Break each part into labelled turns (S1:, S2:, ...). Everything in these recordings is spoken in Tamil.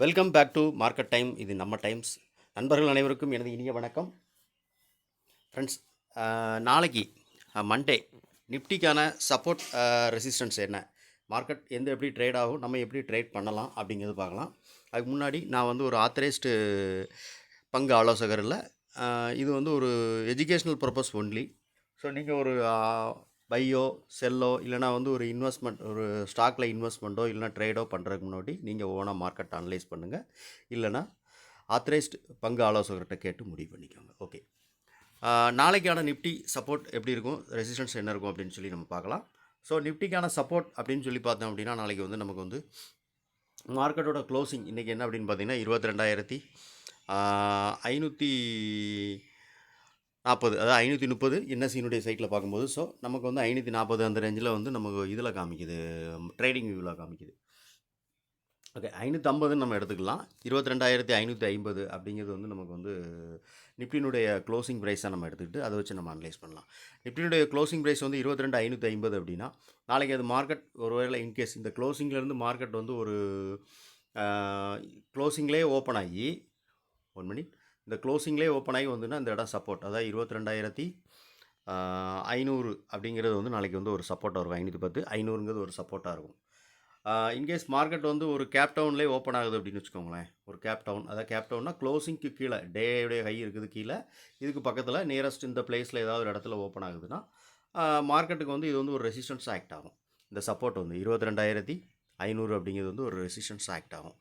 S1: Welcome back to market time. இது நம்ம டைம்ஸ். நண்பர்கள் அனைவருக்கும் எனது இனிய வணக்கம். ஃப்ரெண்ட்ஸ், நாளைக்கு மண்டே நிஃப்டிக்கான சப்போர்ட் ரெசிஸ்டன்ஸ் என்ன, மார்க்கெட் எப்படி ட்ரேட் ஆகும், நம்ம எப்படி ட்ரேட் பண்ணலாம் அப்படிங்கிறது பார்க்கலாம். அதுக்கு முன்னாடி நான் வந்து ஒரு ஆத்தரைஸ்டு பங்கு ஆலோசகர் இல்லை. இது வந்து ஒரு எஜுகேஷ்னல் பர்பஸ் ஒன்லி. ஸோ நீங்கள் ஒரு பையோ செல்லோ இல்லைனா வந்து ஒரு இன்வெஸ்ட்மெண்ட், ஒரு ஸ்டாக்கில் இன்வெஸ்ட்மெண்ட்டோ இல்லைனா ட்ரேடோ பண்ணுறதுக்கு முன்னாடி நீங்கள் ஓனாக மார்க்கெட் அனலைஸ் பண்ணுங்கள். இல்லைனா ஆத்தரைஸ்டு பங்கு ஆலோசகர்கிட்ட கேட்டு முடிவு பண்ணிக்கோங்க. ஓகே, நாளைக்கான நிஃப்டி சப்போர்ட் எப்படி இருக்கும், ரெசிஸ்டன்ஸ் என்ன இருக்கும் அப்படின்னு சொல்லி நம்ம பார்க்கலாம். ஸோ நிஃப்டிக்கான சப்போர்ட் அப்படின்னு சொல்லி பார்த்தோம் அப்படின்னா, நாளைக்கு வந்து நமக்கு வந்து மார்க்கெட்டோட க்ளோசிங் இன்றைக்கி என்ன அப்படின்னு பார்த்தீங்கன்னா 22,540, அதாவது 530 என்எஸ்சியினுடைய சைட்டில் பார்க்கும்போது. ஸோ நமக்கு வந்து 540 அந்த ரேஞ்சில் வந்து நமக்கு இதில் காமிக்குது, ட்ரேடிங் வியூவில் காமிக்குது. ஓகே, 550 நம்ம எடுத்துக்கலாம். 22,550 அப்படிங்கிறது வந்து நமக்கு வந்து நிஃப்டினுடைய க்ளோசிங் ப்ரைஸாக நம்ம எடுத்துக்கிட்டு அதை வச்சு நம்ம அனலைஸ் பண்ணலாம். நிஃப்டினுடைய க்ளோசிங் ப்ரைஸ் வந்து 22,550 அப்படின்னா, நாளைக்கு அது மார்க்கெட் ஒருவேளை இன்கேஸ் இந்த க்ளோசிங்லேருந்து மார்க்கெட் வந்து ஒரு க்ளோசிங்லேயே ஓப்பன் ஆகி 1 மினிட், இந்த க்ளோசிங்லேயே ஓப்பன் ஆகி வந்துன்னா இந்த இடம் சப்போர்ட், அதாவது 22,500 அப்படிங்கிறது வந்து நாளைக்கு வந்து ஒரு சப்போர்ட்டாக இருக்கும். 510 500ங்கிறது ஒரு சப்போர்ட்டாக இருக்கும். இன்கேஸ் மார்க்கெட் வந்து ஒரு கேப் டவுன்லேயே ஓப்பன் ஆகுது அப்படின்னு வச்சுக்கோங்களேன். ஒரு கேப் டவுன், அதாவது கேப் டவுன்னா க்ளோசிங்க்கு கீழே டேவுடைய ஹை இருக்குது கீழே, இதுக்கு பக்கத்தில் நியரஸ்ட் இந்த பிளேஸில் ஏதாவது ஒரு இடத்துல ஓப்பன் ஆகுதுன்னா மார்க்கெட்டுக்கு வந்து இது வந்து ஒரு ரெசிஸ்டன்ஸ் ஆக்ட் ஆகும். இந்த சப்போர்ட் வந்து 22,500 அப்படிங்கிறது வந்து ஒரு ரெசிஸ்டன்ஸ் ஆக்ட் ஆகும்.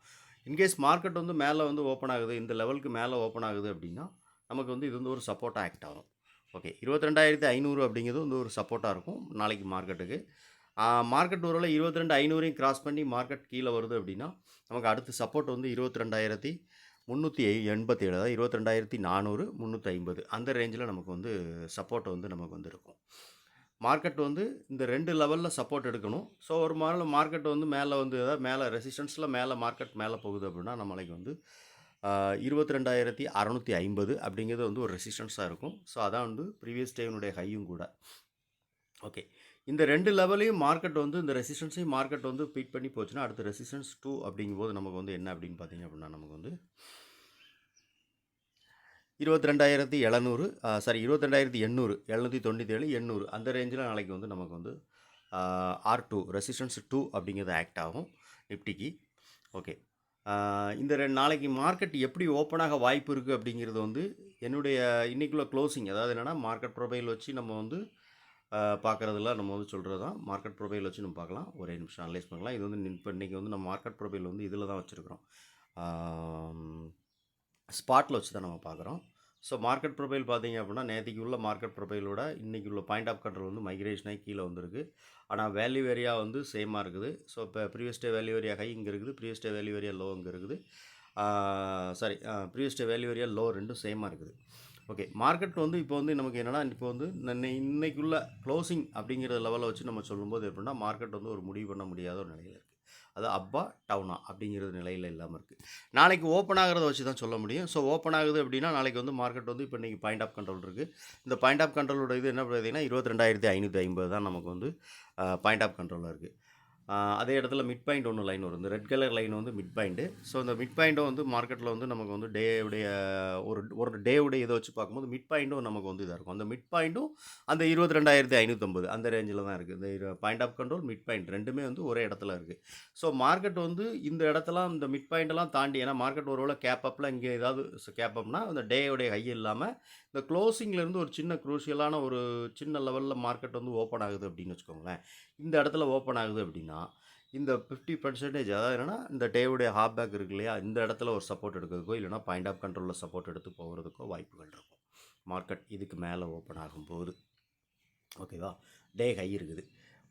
S1: இன்கேஸ் மார்க்கெட் வந்து மேலே வந்து ஓப்பன் ஆகுது, இந்த லெவலுக்கு மேலே ஓப்பன் ஆகுது அப்படின்னா நமக்கு வந்து இது வந்து ஒரு சப்போர்ட் ஆக்ட் ஆகும். ஓகே, 22,500 அப்படிங்கிறது வந்து ஒரு சப்போர்ட்டாக இருக்கும் நாளைக்கு மார்க்கெட்டுக்கு. மார்க்கெட் ஒருவேளை 22,500 கிராஸ் பண்ணி மார்க்கெட் கீழே வருது அப்படின்னா நமக்கு அடுத்த சப்போர்ட் வந்து 22,387, அதாவது 22,400 350 அந்த ரேஞ்சில் நமக்கு வந்து சப்போர்ட் வந்து நமக்கு வந்து இருக்கும். மார்க்கெட் வந்து இந்த 2 லெவலில் சப்போர்ட் எடுக்கணும். ஸோ ஒரு மார்க்கெட் வந்து மேலே வந்து அதாவது மேலே ரெசிஸ்டன்ஸில் மேலே மார்க்கெட் மேலே போகுது அப்படின்னா நம்மளுக்கு வந்து 22,650 அப்படிங்கிறது வந்து ஒரு ரெசிஸ்டன்ஸாக இருக்கும். ஸோ அதான் வந்து ப்ரீவியஸ் டேனுடைய ஹையும் கூட. ஓகே, இந்த 2 லெவலையும் மார்க்கெட் வந்து இந்த ரெசிஸ்டன்ஸையும் மார்க்கெட் வந்து பீட் பண்ணி போச்சுன்னா அடுத்து ரெசிஸ்டன்ஸ் 2 அப்படிங்கும்போது நமக்கு வந்து என்ன அப்படின்னு பார்த்தீங்க அப்படின்னா நமக்கு வந்து 22,700, 22,800, 797, 800 அந்த ரேஞ்சில் நாளைக்கு வந்து நமக்கு வந்து R2 ரெசிஸ்டன்ஸ் 2 அப்படிங்கிறது ஆக்ட் ஆகும் நிஃப்டிக்கு. ஓகே, இந்த நாளைக்கு மார்க்கெட் எப்படி ஓப்பனாக வாய்ப்பு இருக்குது அப்படிங்கிறது வந்து என்னுடைய இன்றைக்குள்ள க்ளோசிங், அதாவது என்னென்னா மார்க்கெட் ப்ரொஃபைல் வச்சு நம்ம வந்து பார்க்குறதுலாம் நம்ம வந்து சொல்கிறது தான். மார்க்கெட் ப்ரொஃபைல் வச்சு நம்ம பார்க்கலாம். ஒரே நிமிஷம் அனலைஸ் பண்ணலாம். இது வந்து இப்போ இன்றைக்கி வந்து நம்ம மார்க்கெட் ப்ரொஃபைல் வந்து இதில் தான் வச்சுருக்கிறோம், ஸ்பாட்டில் வச்சு தான் நம்ம பார்க்குறோம். ஸோ மார்க்கெட் ப்ரொஃபைல் பார்த்தீங்க அப்படின்னா நேற்றுக்கு உள்ள மார்க்கெட் ப்ரொஃபைலோட இன்றைக்கி உள்ள பாயிண்ட் ஆஃப் கண்ட்ரோல் வந்து மைக்ரேஷன் ஆகி கீழே வந்திருக்கு. ஆனால் வேல்யூ ஏரியா வந்து சேமாக இருக்குது. ஸோ இப்போ previous day value area high இங்கே இருக்குது, previous day value area low இங்கே இருக்குது. Previous day value area low ரெண்டும் சேமாக இருக்குது. ஓகே, மார்க்கெட் வந்து இப்போ வந்து நமக்கு என்னென்னா இப்போ வந்து இன்றைக்குள்ள க்ளோசிங் அப்படிங்கிற லெவலில் வச்சு நம்ம சொல்லும்போது எப்படின்னா மார்க்கெட் வந்து ஒரு முடிவு பண்ண முடியாத ஒரு நிலையில் இருக்குது. அது அப்பா டவுனா அப்படிங்கிறது நிலையில் இல்லாமல் இருக்குது. நாளைக்கு ஓப்பன் ஆகிறத வச்சு தான் சொல்ல முடியும். ஸோ ஓப்பன் ஆகுது அப்படின்னா நாளைக்கு வந்து மார்க்கெட் வந்து இப்போ இன்றைக்கி பாயிண்ட் ஆஃப் கண்ட்ரோல் இருக்குது. இந்த பாயிண்ட் ஆஃப் கண்ட்ரோலோட இது என்ன பார்த்தீங்கன்னா 22,550 தான் நமக்கு வந்து பாயிண்ட் ஆஃப் கண்ட்ரோலில் இருக்குது. அதே இடத்துல மிட் பாயிண்ட் ஒன்று லைன் வரும், இந்த ரெட் கலர் லைன் வந்து மிட் பாயிண்ட்டு. ஸோ இந்த மிட் பாயிண்ட்டும் வந்து மார்க்கெட்டில் வந்து நமக்கு வந்து டேவுடைய ஒரு டேவுடைய இதை வச்சு பார்க்கும்போது மிட் பாயிண்ட்டும் நமக்கு வந்து இதாக இருக்கும். அந்த மிட் பாயிண்ட்டும் அந்த 22,550 அந்த ரேஞ்சில் தான் இருக்குது. இந்த point of control mid point ரெண்டுமே வந்து ஒரே இடத்துல இருக்குது. ஸோ மார்க்கெட் வந்து இந்த இடத்தெல்லாம் இந்த மிட் பாயிண்டெல்லாம் தாண்டி, ஏன்னா மார்க்கெட் ஒருவேளை கேப் அப்பில் இங்கே ஏதாவது கேப் அப்னா அந்த டேவுடைய ஹை இல்லாமல் இந்த க்ளோசிங்லேருந்து ஒரு சின்ன குரூஷியலான ஒரு சின்ன லெவலில் மார்க்கெட் வந்து ஓப்பன் ஆகுது அப்படின்னு வச்சுக்கோங்களேன். இந்த இடத்துல ஓப்பன் ஆகுது அப்படின்னா இந்த 50%, அதாவது என்னென்னா இந்த டேவுடைய ஹாப் பேக் இருக்கு இல்லையா, இந்த இடத்துல ஒரு சப்போர்ட் எடுக்கிறதுக்கோ இல்லைனா பாயிண்ட் ஆஃப் கண்ட்ரோலில் சப்போர்ட் எடுத்து போகிறதுக்கோ வாய்ப்புகள் இருக்கும் மார்க்கெட் இதுக்கு மேலே ஓப்பன் ஆகும்போது. ஓகேவா, டே ஹை இருக்குது,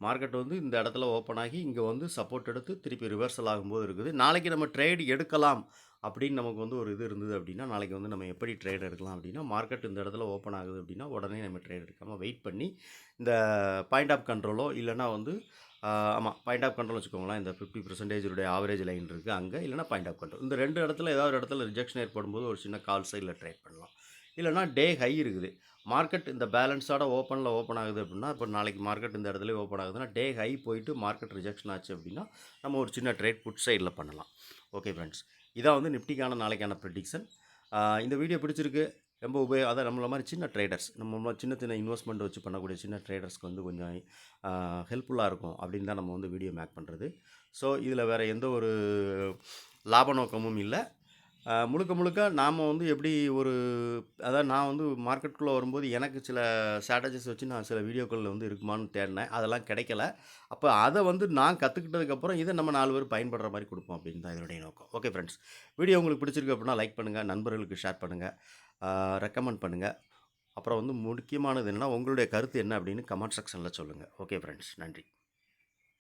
S1: மார்க்கெட் வந்து இந்த இடத்துல ஓப்பன் ஆகி இங்கே வந்து சப்போர்ட் எடுத்து திருப்பி ரிவர்சல் ஆகும்போது இருக்குது. நாளைக்கு நம்ம ட்ரேட் எடுக்கலாம் அப்படின்னு நமக்கு வந்து ஒரு இது இருந்தது அப்படின்னா நாளைக்கு வந்து நம்ம எப்படி ட்ரேட் எடுக்கலாம் அப்படின்னா, மார்க்கெட் இந்த இடத்துல ஓப்பன் ஆகுது அப்படின்னா உடனே நம்ம ட்ரேட் எடுக்காமல் வெயிட் பண்ணி இந்த பாயிண்ட் ஆஃப் கண்ட்ரோலோ இல்லைனா வந்து ஆமாம் பாயிண்ட் ஆஃப் கண்ட்ரோல் வச்சுக்கோங்களேன், இந்த 50% ஆவரேஜ் லைன் இருக்குது அங்கே, இல்லைனா பாயிண்ட் ஆஃப் கண்ட்ரோல், இந்த ரெண்டு இடத்துல ஏதாவது ஒரு இடத்துல ரிஜெக்ஷன் ஏற்படும்போது ஒரு சின்ன கால் சைடில் ட்ரேட் பண்ணலாம். இல்லைனா டே ஹை இருக்குது, மார்க்கெட் இந்த பேலன்ஸோட ஓப்பன் ஆகுது அப்படின்னா, இப்போ நாளைக்கு மார்க்கெட் இந்த இடத்துல ஓப்பன் ஆகுதுன்னா டே ஹை போயிட்டு மார்க்கெட் ரிஜெக்ஷன் ஆச்சு அப்படின்னா நம்ம ஒரு சின்ன ட்ரேட் புட் சைடில் பண்ணலாம். ஓகே ஃப்ரெண்ட்ஸ், இதான் வந்து நிஃப்டிக்கான நாளைக்கான ப்ரெடிக்ஷன். இந்த வீடியோ பிடிச்சிருக்கு. ரொம்ப அதான் நம்மள மாரி சின்ன ட்ரேடர்ஸ், நம்ம சின்ன சின்ன இன்வெஸ்ட்மெண்ட் வச்சு பண்ணக்கூடிய சின்ன ட்ரேடர்ஸ்க்கு வந்து கொஞ்சம் ஹெல்ப்ஃபுல்லாக இருக்கும் அப்படின்னு தான் நம்ம வந்து வீடியோ மேக் பண்ணுறது. ஸோ இதில் வேறு எந்த ஒரு லாப நோக்கமும் இல்லை. முழுக்க முழுக்க நாம் வந்து எப்படி அதாவது நான் வந்து மார்க்கெட்டுக்குள்ளே வரும்போது எனக்கு சில ஸ்ட்ராட்டஜிஸ் வச்சு நான் சில வீடியோக்கள் வந்து இருக்குமான்னு தேடினேன். அதெல்லாம் கிடைக்கல. அப்போ அதை வந்து நான் கற்றுக்கிட்டதுக்கப்புறம் இதை நம்ம 4 பேர் பயன்படுற மாதிரி கொடுப்போம் அப்படின்னு தான் இதனுடைய நோக்கம். ஓகே ஃப்ரெண்ட்ஸ், வீடியோ உங்களுக்கு பிடிச்சிருக்கு அப்படின்னா லைக் பண்ணுங்கள், நண்பர்களுக்கு ஷேர் பண்ணுங்கள், ரெக்கமெண்ட் பண்ணுங்கள். அப்புறம் வந்து முக்கியமானது என்னென்னா உங்களுடைய கருத்து என்ன அப்படின்னு கமெண்ட் செக்ஷனில் சொல்லுங்கள். ஓகே ஃப்ரெண்ட்ஸ், நன்றி.